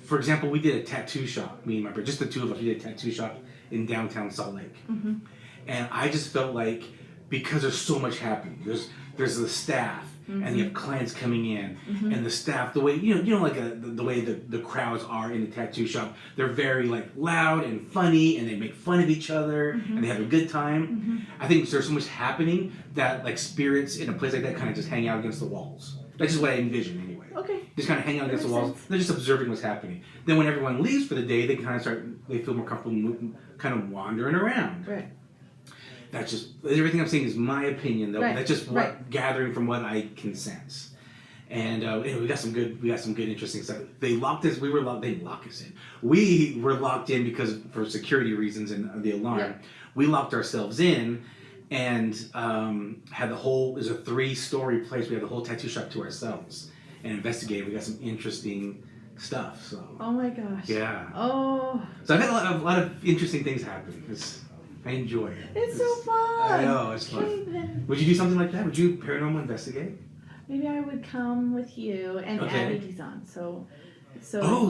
for example, we did a tattoo shop. Me and my brother, just the two of us, we did a tattoo shop in downtown Salt Lake, and I just felt like because there's so much happening. There's the staff. And you have clients coming in, and the staff, the way like the way the crowds are in the tattoo shop, they're very like loud and funny, and they make fun of each other, and they have a good time. I think there's so much happening that like spirits in a place like that kind of just hang out against the walls. That's just what I envision anyway. Okay. Just kind of hang out against the walls. Sense. They're just observing what's happening. Then when everyone leaves for the day, they feel more comfortable kind of wandering around. Right. That's just everything I'm saying is my opinion, though. Right. That's just gathering from what I can sense. And we got some good, interesting stuff. They locked us. They locked us in. We were locked in because for security reasons and the alarm. Yeah. We locked ourselves in, and had the whole. There's a 3-story place. We had the whole tattoo shop to ourselves, and investigated. We got some interesting stuff. So. Oh my gosh. Yeah. Oh. So I've had a lot of interesting things happen. I enjoy it. It's so fun. I know, it's fun. Would you do something like that? Would you paranormal investigate? Maybe I would come with you and Okay. Abby's on. So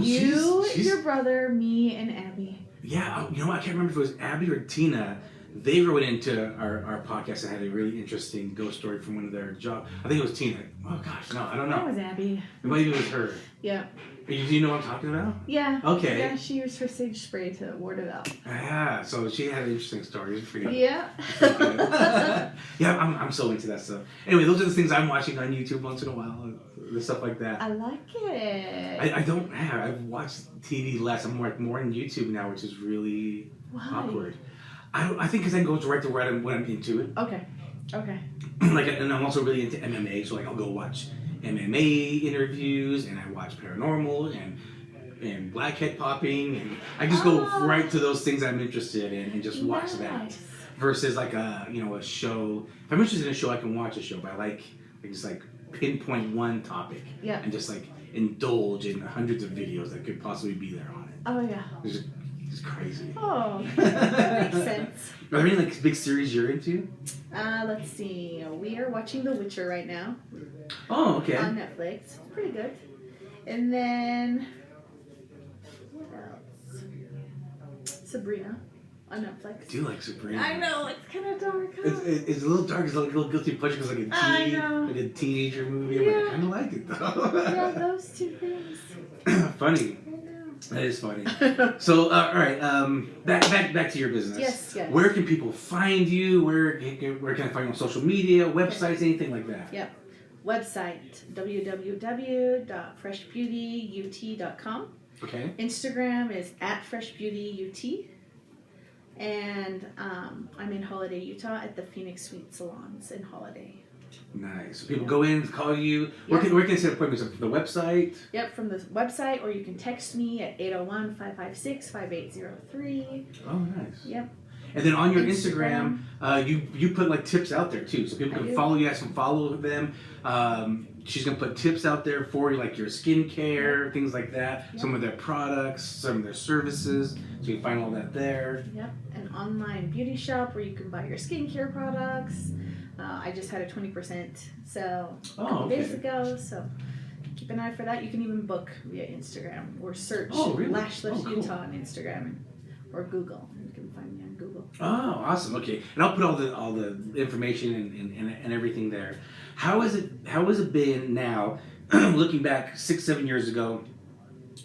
she's- your brother, me, and Abby. Yeah, I can't remember if it was Abby or Tina. They wrote into our podcast and had a really interesting ghost story from one of their jobs. I think it was Tina. Oh gosh, no, I don't That know. was Abby. Maybe it was her. Yeah. Do you know what I'm talking about? Yeah. Okay. Yeah, she used her sage spray to ward it out. Yeah, so she had an interesting story. It was pretty Yeah. Yeah, I'm so into that stuff. Anyway, those are the things I'm watching on YouTube once in a while. The stuff like that. I like it. I've watched TV less. I'm more on YouTube now, which is really awkward. I think because I go right to where I'm into it. Okay. And I'm also really into MMA, so like I'll go watch MMA interviews, and I watch paranormal and blackhead popping, and I just go right to those things I'm interested in and just watch that. Versus like a show. If I'm interested in a show, I can watch a show, but I just pinpoint one topic and just indulge in hundreds of videos that could possibly be there on it. Oh yeah. It's crazy. Oh, that makes sense. Are there any big series you're into? Let's see. We are watching The Witcher right now. Oh, okay. On Netflix. Pretty good. And then what else? Sabrina on Netflix. I do like Sabrina. I know, it's kind of dark. Huh? It's a little dark. It's like a little guilty pleasure because like a teenager movie. Yeah. I kind of like it though. Yeah, those two things. Funny. I know. That is funny. So, all right. Back to your business. Yes. Where can people find you? Where can I find you on social media, websites, anything like that? Yep. Website www.freshbeautyut.com. Okay. Instagram is @freshbeautyut. And I'm in Holiday, Utah at the Phoenix Sweet Salons in Holiday. Nice. So people go in, call you. Where can they set appointments? The website? Yep, from the website, or you can text me at 801-556-5803. Oh, nice. Yep. And then on your Instagram, you put like tips out there too, so people can follow you. Guys can follow them. She's gonna put tips out there for you, like your skincare, things like that. Yep. Some of their products, some of their services. So you can find all that there. Yep. An online beauty shop where you can buy your skincare products. I just had a 20% sale a couple days ago, so keep an eye for that. You can even book via Instagram or search Lash Lift Utah on Instagram or Google. You can find me on Google. Oh, awesome. Okay, and I'll put all the information and everything there. How has it been now? Looking back 6-7 years ago,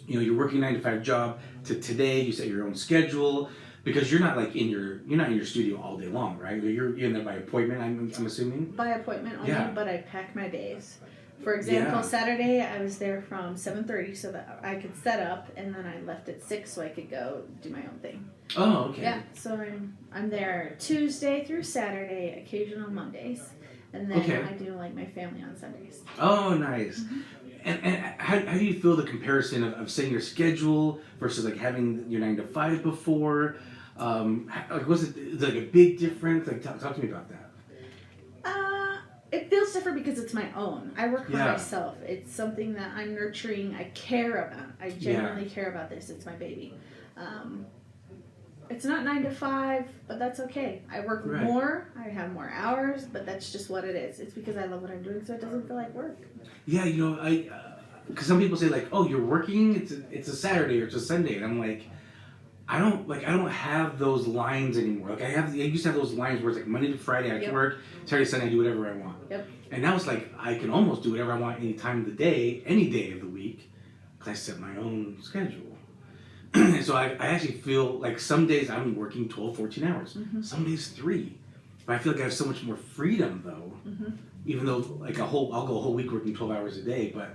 you're working 9-to-5 job to today. You set your own schedule. Because you're not in your studio all day long, right? You're in there by appointment. I'm assuming. By appointment only, but I pack my days. For example, Saturday I was there from 7:30 so that I could set up, and then I left at 6 so I could go do my own thing. Oh, okay. Yeah, so I'm there Tuesday through Saturday, occasional Mondays, and then I do my family on Sundays. Oh, nice. Mm-hmm. And how do you feel the comparison of setting your schedule versus having your 9-to-5 before? Was it a big difference? Talk to me about that. it feels different because it's my own. I work for myself. It's something that I'm nurturing. I care about. I genuinely care about this. It's my baby. It's not 9 to 5, but that's okay. I work more. I have more hours, but that's just what it is. It's because I love what I'm doing, so it doesn't feel like work. Yeah, because some people say like, "Oh, you're working. It's a Saturday or it's a Sunday," and I'm like, I don't have those lines anymore. Like I used to have those lines where it's like Monday to Friday I can work, Saturday, Sunday I do whatever I want. Yep. And now it's like I can almost do whatever I want any time of the day, any day of the week, because I set my own schedule. So I actually feel like some days I'm working 12, 14 hours. Mm-hmm. Some days 3. But I feel like I have so much more freedom though. Mm-hmm. Even though like I'll go a whole week working 12 hours a day, but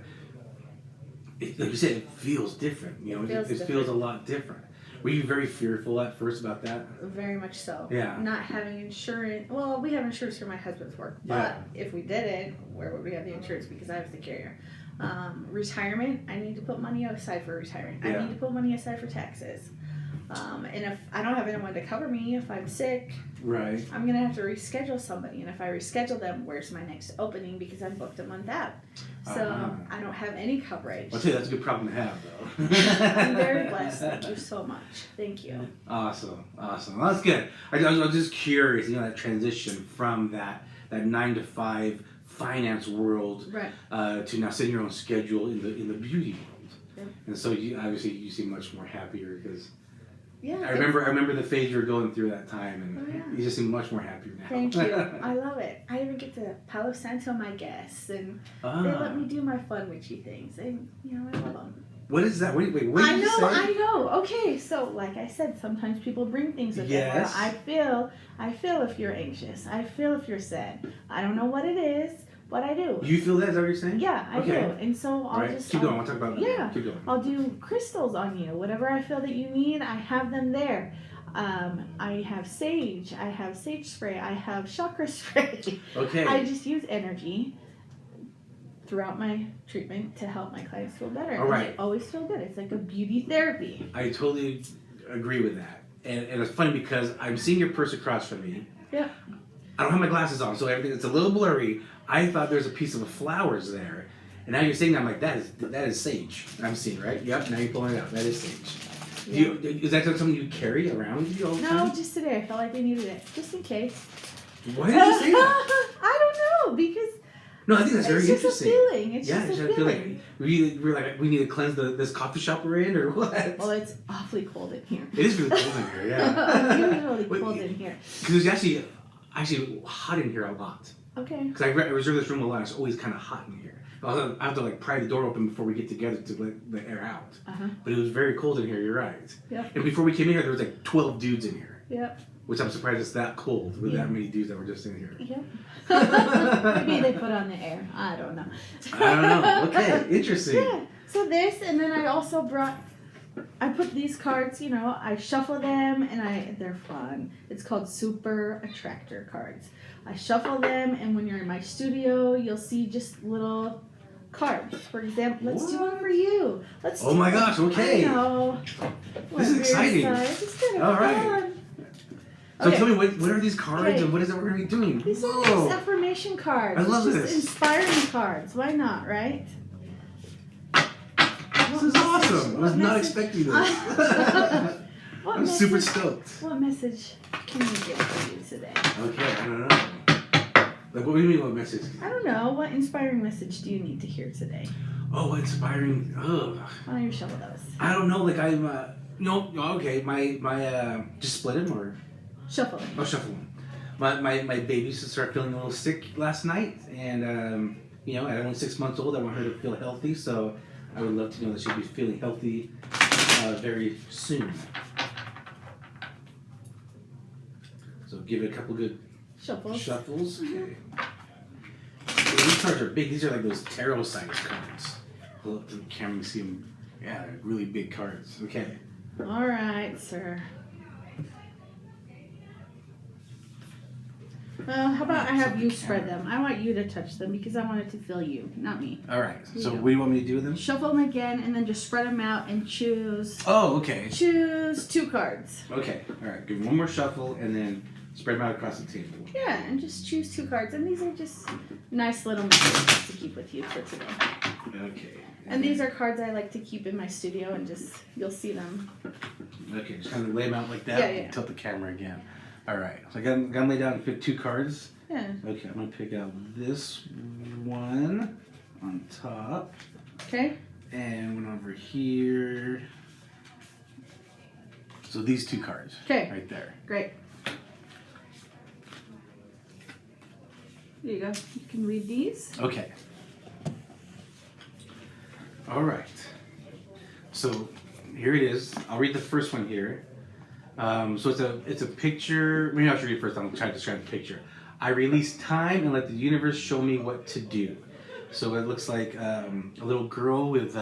like you said, it feels different. It feels a lot different. Were you very fearful at first about that? Very much so. Yeah. Not having insurance. Well, we have insurance for my husband's work, but if we didn't, where would we have the insurance? Because I was the carrier. Retirement, I need to put money aside for retirement. I need to put money aside for taxes. And if I don't have anyone to cover me if I'm sick, I'm going to have to reschedule somebody. And if I reschedule them, where's my next opening? Because I'm booked a month out. So I don't have any coverage. I'll tell you, that's a good problem to have, though. I'm very blessed. Thank you so much. Thank you. Awesome. Well, that's good. I was just curious, that transition from that 9 to 5 finance world to now setting your own schedule in the beauty world. Yep. And so you seem much more happier because I remember the phase you were going through that time, and you just seem much more happier now. Thank you. I love it. I even get to Palo Santo my guests, and they let me do my fun witchy things, and I love them. What is that? Wait, what did you say? I know. Okay, so like I said, sometimes people bring things with them. Where I feel if you're anxious. I feel if you're sad. I don't know what it is, but I do. You feel that? Is that what you're saying? Yeah, I do. And so I'll just keep going. I'll talk about that. Yeah, keep going. I'll do crystals on you. Whatever I feel that you need, I have them there. I have sage. I have sage spray. I have chakra spray. Okay. I just use energy throughout my treatment to help my clients feel better. All right. And they always feel good. It's like a beauty therapy. I totally agree with that. And it's funny because I'm seeing your purse across from me. Yeah. I don't have my glasses on, so it's a little blurry. I thought there's a piece of flowers there. And now you're saying that, I'm like, that is sage. I'm seeing, right? Yep, now you're pulling it out. That is sage. Yeah. Is that something you carry around with you all the time? No, just today. I felt like we needed it. Just in case. Why did you say that? I don't know, because no, I think that's very interesting. It's just a feeling. We're like, we need to cleanse this coffee shop we're in, or what? Well, it's awfully cold in here. It is really cold in here, yeah. It's really cold in here. Because it's actually hot in here a lot. Okay. Because I reserve this room a lot. It's always kind of hot in here. I have to pry the door open before we get together to let the air out. Uh-huh. But it was very cold in here. You're right. Yep. And before we came in here, there was 12 dudes in here. Yep. Which I'm surprised it's that cold with that many dudes that were just in here. Yep. Maybe they put on the air. I don't know. I don't know. Okay. Interesting. Yeah. So this, and then I also I put these cards, I shuffle them, and they're fun. It's called Super Attractor cards. I shuffle them, and when you're in my studio, you'll see just little cards. For example, let's do one for you. Oh my gosh, okay. I know. This is exciting. It's kind of all right. fun. So tell me, what are these cards, and what is it we're going to be doing? These are just affirmation cards. I love this. Inspiring cards. Why not, right? This is awesome. I was not expecting this. I'm super stoked. What message can we get for you today? Okay, I don't know. What do you mean, what message? I don't know. What inspiring message do you need to hear today? Oh, inspiring. Why don't you shuffle those? I don't know. I'm. No. Okay. My. Just split them or. Shuffle them. Oh, shuffle them. My baby started feeling a little sick last night, and at only 6 months old, I want her to feel healthy. So I would love to know that she'll be feeling healthy very soon. So give it a couple good shuffles. Okay. These cards are big. These are like those tarot size cards. Pull up to the camera and see them. Yeah, they're really big cards. Okay. All right, sir. Well, how about I have you spread them? I want you to touch them because I want it to feel you, not me. All right. So what do you want me to do with them? Shuffle them again and then just spread them out and choose. Oh, okay. Choose 2 cards. Okay. All right. Give one more shuffle and then Spread them out across the table. Yeah, and just choose 2 cards. And these are just nice little messages to keep with you for today. Okay. And these are cards I like to keep in my studio and just, you'll see them. Okay, just kind of lay them out like that. Yeah. Tilt the camera again. All right. So I got them laid down and pick 2 cards. Yeah. Okay, I'm going to pick out this one on top. Okay. And one over here. So these 2 cards. Okay. Right there. Great. There you go. You can read these. Okay. All right. So here it is. I'll read the first one here. So it's a picture. Maybe I should read it first. I'm trying to describe the picture. I release time and let the universe show me what to do. So it looks like a little girl with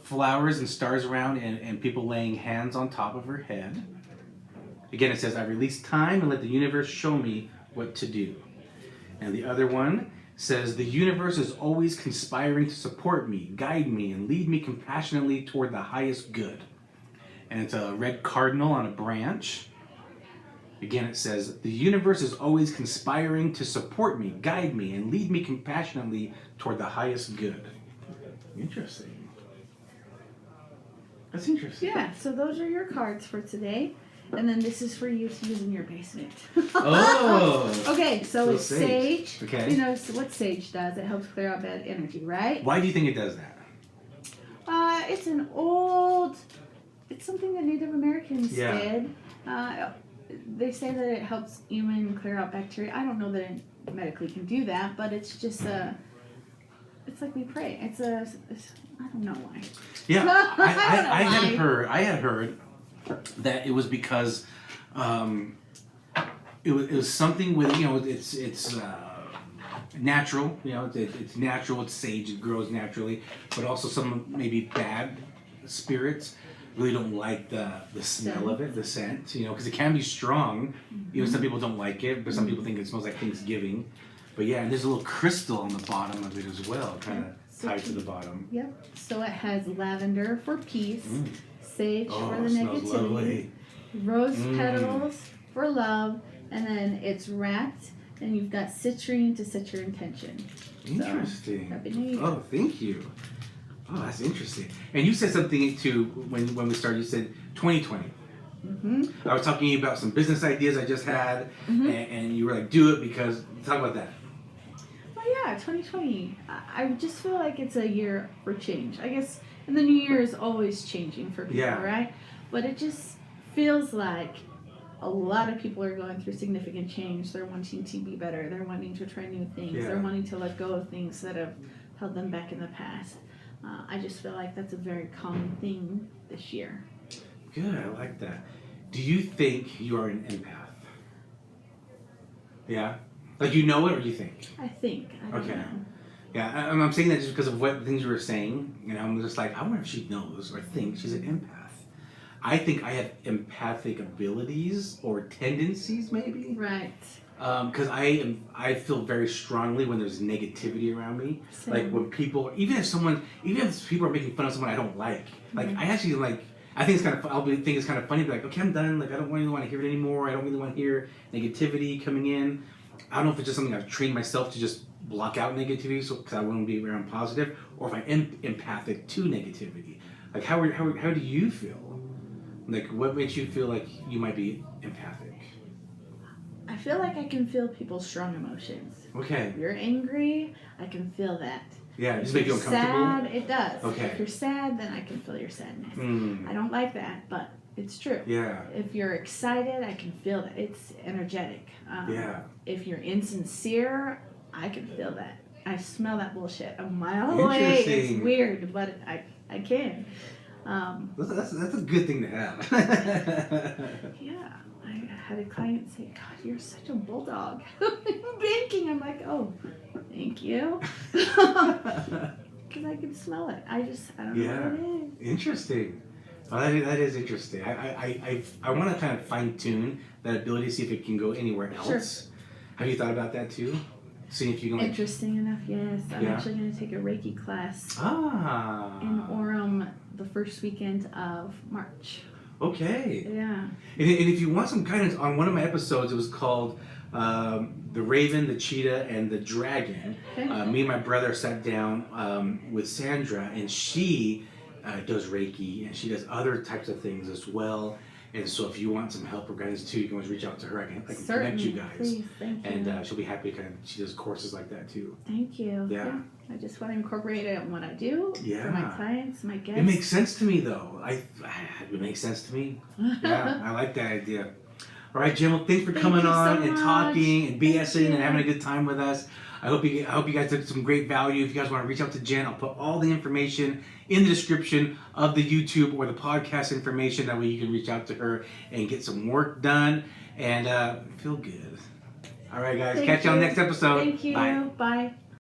flowers and stars around and people laying hands on top of her head. Again, it says, I release time and let the universe show me what to do. And the other one says, the universe is always conspiring to support me, guide me, and lead me compassionately toward the highest good. And it's a red cardinal on a branch. Again, it says, the universe is always conspiring to support me, guide me, and lead me compassionately toward the highest good. Interesting. That's interesting. Yeah, so those are your cards for today. And then this is for you to use in your basement. Oh! Okay, so it's sage. Okay. You know what sage does? It helps clear out bad energy, right? Why do you think it does that? It's something that Native Americans Yeah. did. They say that it helps even clear out bacteria. I don't know that it medically can do that, but it's just it's like we pray. I don't know why. Yeah, I I had heard that it was because it was something with, you know, it's natural, you know, it's natural, it's sage, it grows naturally, but also some maybe bad spirits really don't like the smell of it, the scent, you know, because it can be strong. You know, some people don't like it, but some people think it smells like Thanksgiving. But yeah, and there's a little crystal on the bottom of it as well, kind of tied to the bottom. Yep. So it has lavender for peace, sage for the smells negativity, lovely. rose petals for love, and then it's wrapped, and you've got citrine to set your intention. Interesting. So, Happy New Year. Oh, thank you. Oh, that's interesting. And you said something too when we started. You said 2020. I was talking to you about some business ideas I just had, and you were like, "Do it because." Talk about that. Well, yeah, 2020. I just feel like it's a year for change. I guess, and the new year is always changing for people, right? But it just feels like a lot of people are going through significant change. They're wanting to be better. They're wanting to try new things. Yeah. They're wanting to let go of things that have held them back in the past. I just feel like that's a very common thing this year. Good, I like that. Do you think you are an empath? Yeah? Like you know it or you think? I think. I don't know. Yeah, I'm saying that just because of what things you were saying. You know, I'm just like, I wonder if she knows or thinks she's an empath. I think I have empathic abilities or tendencies, maybe. Right. Because I feel very strongly when there's negativity around me. Same. Like when people, even if people are making fun of someone I don't like I actually like. I think it's kind of. Think it's kind of funny. Be like, okay, I'm done. Like I don't really want to hear it anymore. I don't really want to hear negativity coming in. I don't know if it's just something I've trained myself to just block out negativity, so because I want to be around positive, or if I am empathic to negativity. Like how do you feel? Like what makes you feel like you might be empathic? I feel like I can feel people's strong emotions. Okay. If you're angry, I can feel that. Yeah, if just make you you're uncomfortable. sad, it does. Okay. If you're sad, then I can feel your sadness. I don't like that, but it's true. Yeah. If you're excited, I can feel that. It's energetic. Yeah. If you're insincere, I can feel that. I smell that bullshit a mile away. It's weird, but I can. That's a good thing to have. Yeah. I had a client say, God, you're such a bulldog. Blinking. I'm like, oh, thank you. Because I can smell it. I don't know what it is. Interesting. Well, that is interesting. I want to kind of fine tune that ability to see if it can go anywhere else. Sure. Have you thought about that too? Seeing if you can. Interesting enough, yes. I'm actually going to take a Reiki class in Orem the first weekend of March. Okay. Yeah. And if you want some guidance on one of my episodes, it was called The Raven, the Cheetah, and the Dragon. Okay. Me and my brother sat down with Sandra, and she does Reiki, and she does other types of things as well. And so if you want some help or guidance too, you can always reach out to her. I can connect you guys. Please, thank you. And she'll be happy. She does courses like that too. Thank you. Yeah. I just want to incorporate it in what I do for my clients, my guests. It makes sense to me though. It makes sense to me. Yeah, I like that idea. All right, Jim. Well, thanks for coming on and talking and BSing and having a good time with us. I hope you guys took some great value. If you guys want to reach out to Jen, I'll put all the information in the description of the YouTube or the podcast information. That way you can reach out to her and get some work done and feel good. All right, guys. Catch you on the next episode. Thank you. Bye. Bye.